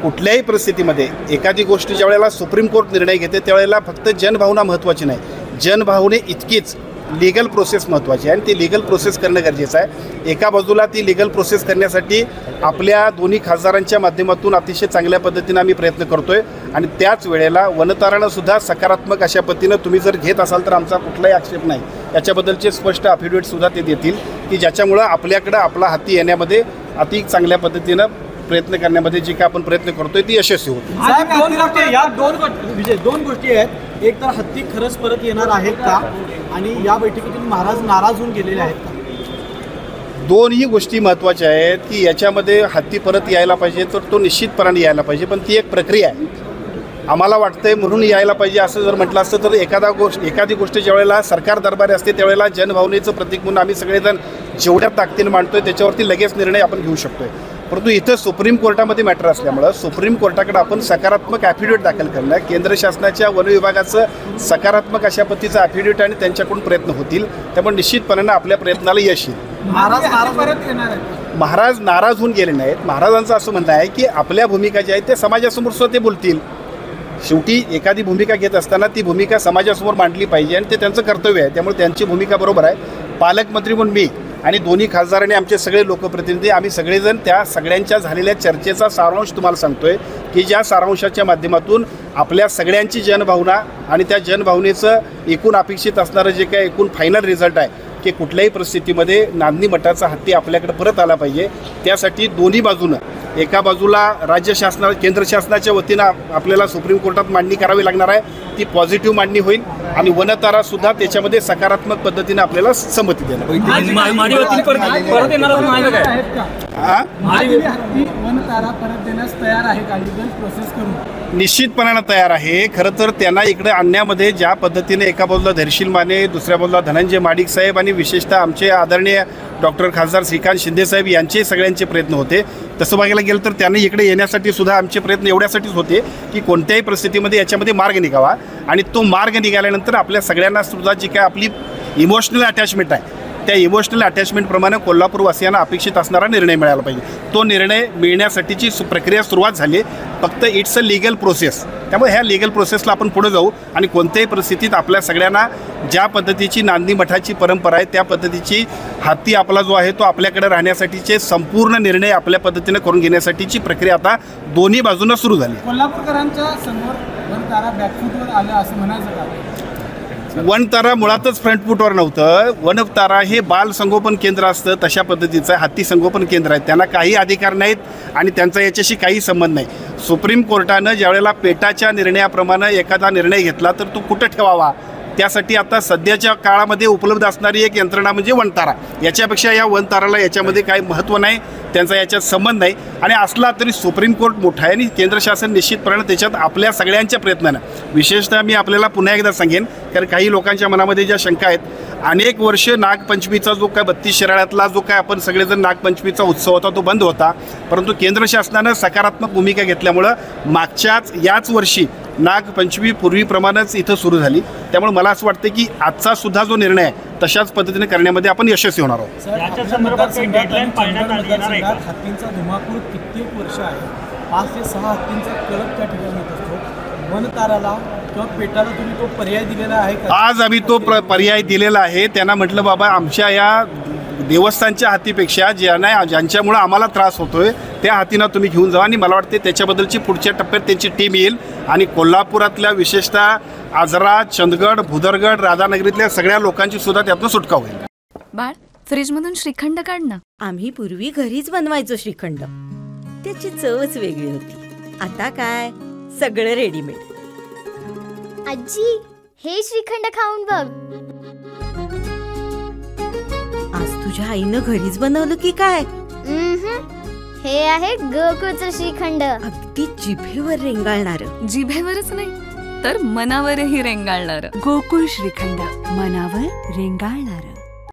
कुठल्याही परिस्थितीमध्ये एखादी गोष्ट ज्या वेळेला सुप्रीम कोर्ट निर्णय घेते त्यावेळेला फक्त जनभावना महत्त्वाची नाही, जनभावने इतकीच लीगल प्रोसेस महत्त्वाची आहे आणि ती लीगल प्रोसेस करणं गरजेचं आहे. एका बाजूला ती लीगल प्रोसेस करण्यासाठी आपल्या दोन्ही खासदारांच्या माध्यमातून अतिशय चांगल्या पद्धतीनं आम्ही प्रयत्न करतो आहे आणि त्याच वेळेला वनतारानंसुद्धा सकारात्मक अशा पद्धतीनं तुम्ही जर घेत असाल तर आमचा कुठलाही आक्षेप नाही. याच्याबद्दलचे स्पष्ट अफिडेविटसुद्धा ते देतील की ज्याच्यामुळं आपल्याकडं आपला हाती येण्यामध्ये अति चांगल्या पद्धतीनं प्रयत्न करण्यामध्ये जे काय आपण प्रयत्न करतोय ती यशस्वी होते. या दोन गोष्टी आहेत. एक तर हत्ती खरंच परत येणार आहेत का आणि या बैठकीतून महाराज नाराज होऊन गेलेले आहेत का? दोनही गोष्टी महत्त्वाच्या आहेत की याच्यामध्ये हत्ती परत यायला पाहिजे तर तो निश्चितपणाने यायला पाहिजे, पण ती एक प्रक्रिया आहे. आम्हाला वाटतंय म्हणून यायला पाहिजे असं जर म्हटलं असतं तर एखादी गोष्ट ज्यावेळेला सरकार दरबारी असते त्यावेळेला जनभावनेचं प्रतीक म्हणून आम्ही सगळेजण जेवढ्या ताकदीने मांडतोय त्याच्यावरती लगेच निर्णय आपण घेऊ शकतोय. परंतु इथं सुप्रीम कोर्टामध्ये मॅटर असल्यामुळं सुप्रीम कोर्टाकडे आपण सकारात्मक ॲफिडेविट दाखल करणं, केंद्र शासनाच्या वन विभागाचं सकारात्मक अशा पद्धतीचं ॲफिडेविट आणि त्यांच्याकडून प्रयत्न होतील. त्यामुळे निश्चितपणे आपल्या प्रयत्नाला यश येईल. महाराज नाराज होऊन गेले नाहीत. महाराजांचं असं म्हणणं आहे की आपल्या भूमिका ज्या आहेत ते समाजासमोर सुद्धा ते बोलतील. शेवटी एखादी भूमिका घेत असताना ती भूमिका समाजासमोर मांडली पाहिजे आणि ते त्यांचं कर्तव्य आहे. त्यामुळे त्यांची भूमिका बरोबर आहे. पालकमंत्री म्हणून मी आणि दोन्ही खासदार आणि आमचे सगळे लोकप्रतिनिधी आम्ही सगळेजण त्या सगळ्यांच्या झालेल्या चर्चेचा सारांश तुम्हाला सांगतोय की ज्या सारांशाच्या माध्यमातून आपल्या सगळ्यांची जनभावना आणि त्या जनभावनेचं एकूण अपेक्षित असणारं जे काय एकूण फायनल रिझल्ट आहे की कुठल्याही परिस्थितीमध्ये नांदणी मठाचा हत्ती आपल्याकडे परत आला पाहिजे. त्यासाठी दोन्ही बाजूनं एका बाजूला राज्य शासना केंद्र शासनाच्या वतीनं आपल्याला सुप्रीम कोर्टात मांडणी करावी लागणार आहे, ती पॉझिटिव्ह मांडणी होईल आणि वनतारासुद्धा त्याच्यामध्ये सकारात्मक पद्धतीने आपल्याला संमती देणार. निश्चितपणानं तयार आहे. खरं तर त्यांना इकडे आणण्यामध्ये ज्या पद्धतीने एका बाजूला धैर्यशील माने, दुसऱ्या बाजूला धनंजय माडिक साहेब आणि विशेषतः आमचे आदरणीय डॉक्टर खासदार श्रीकांत शिंदे साहेब यांचे सगळ्यांचे प्रयत्न होते. तसं बघायला गेलं तर त्यांनी इकडे येण्यासाठी सुद्धा आमचे प्रयत्न एवढ्यासाठीच होते की कोणत्याही परिस्थितीमध्ये याच्यामध्ये मार्ग निघावा आणि तो मार्ग निघाल्यानंतर आपल्या सगळ्यांना सुद्धा जी काय आपली इमोशनल अटॅचमेंट आहे त्या इमोशनल अटॅचमेंटप्रमाणे कोल्हापूरवासियांना अपेक्षित असणारा निर्णय मिळाला पाहिजे. तो निर्णय मिळण्यासाठीची प्रक्रिया सुरुवात झाली. फक्त इट्स अ लिगल प्रोसेस. त्यामुळे ह्या लिगल प्रोसेसला आपण पुढे जाऊ आणि कोणत्याही परिस्थितीत आपल्या सगळ्यांना ज्या पद्धतीची नांदणी मठाची परंपरा आहे त्या पद्धतीची हत्ती आपला जो आहे तो आपल्याकडे राहण्यासाठीचे संपूर्ण निर्णय आपल्या पद्धतीने करून घेण्यासाठीची प्रक्रिया आता दोन्ही बाजूंना सुरू झाली. कोल्हापूरकरांच्या समोर वनतारा बॅकफूटवर आलं असं म्हणायचं का? वनतारा मुळातच फ्रंटफूटवर नव्हतं. वनतारा हे बाल संगोपन केंद्र असतं तशा पद्धतीचं हत्ती संगोपन केंद्र आहे. त्यांना काही अधिकार नाहीत आणि त्यांचा याच्याशी काही संबंध नाही. सुप्रीम कोर्टानं ज्यावेळेला पेटाच्या निर्णयाप्रमाणे एखादा निर्णय घेतला तर तो कुठं ठेवावा त्यासाठी आता सध्याच्या काळामध्ये उपलब्ध असणारी एक यंत्रणा म्हणजे वनतारा. याच्यापेक्षा या वनताराला याच्यामध्ये काही महत्त्व नाही, त्यांचा याच्यात संबंध नाही आणि असला तरी सुप्रीम कोर्ट मोठा आहे आणि केंद्र शासन निश्चितपणे त्याच्यात आपल्या सगळ्यांच्या प्रयत्नानं विशेषतः मी आपल्याला पुन्हा एकदा सांगेन कारण काही लोकांच्या मनामध्ये ज्या शंका आहेत. अनेक वर्ष नागपंचमीचा जो काय 32 शिराळ्यातला जो काय आपण सगळेजण नागपंचमीचा उत्सव होता तो बंद होता, परंतु केंद्र शासनानं सकारात्मक भूमिका घेतल्यामुळं याच वर्षी नागपंचमी पूर्वीप्रमाणेच इथं सुरू झाली. त्यामुळे मला असं वाटतं की आजचा सुद्धा जो निर्णय आहे तशाच पद्धतीने करण्यामध्ये आपण यशस्वी होणार आहोत. हत्तींचा धुमाकूळ कित्येक वर्ष आहे. 5 ते 6 हत्तींचा कळप त्या ठिकाणी होत असतो. वनताराला किंवा पेटाला तुम्ही तो पर्याय दिलेला आहे का? आज आम्ही तो पर्याय दिलेला आहे. त्यांना म्हटलं बाबा आमच्या या देवस्थानच्या हातीपेक्षा ज्यांच्यामुळं आम्हाला त्रास होतोय त्या हातींना तुम्ही घेऊन जा आणि मला वाटते त्याच्याबद्दलची पुढच्या टप्प्यात त्यांची टीम येईल आणि कोल्हापुरातल्या विशेषतः आजरा, चंदगड, भुदरगड, राधानगरीतल्या सगळ्या लोकांची सुद्धा त्यातनं सुटका होईल. बाळ फ्रीजमधून श्रीखंड काढ ना. आम्ही पूर्वी घरीच बनवायचो श्रीखंड. त्याची चवच वेगळी होती. आता काय सगळं रेडीमेड. आजी हे श्रीखंड खाऊन बघ. आज तुझ्या आईनं घरीच बनवलं की काय? हे आहे गोकुळचं श्रीखंड. अगदी जिभेवर रेंगाळणार. जिभेवरच नाही तर मनावरही रेंगाळणार. गोकुळ श्रीखंड, मनावर रेंगाळणार.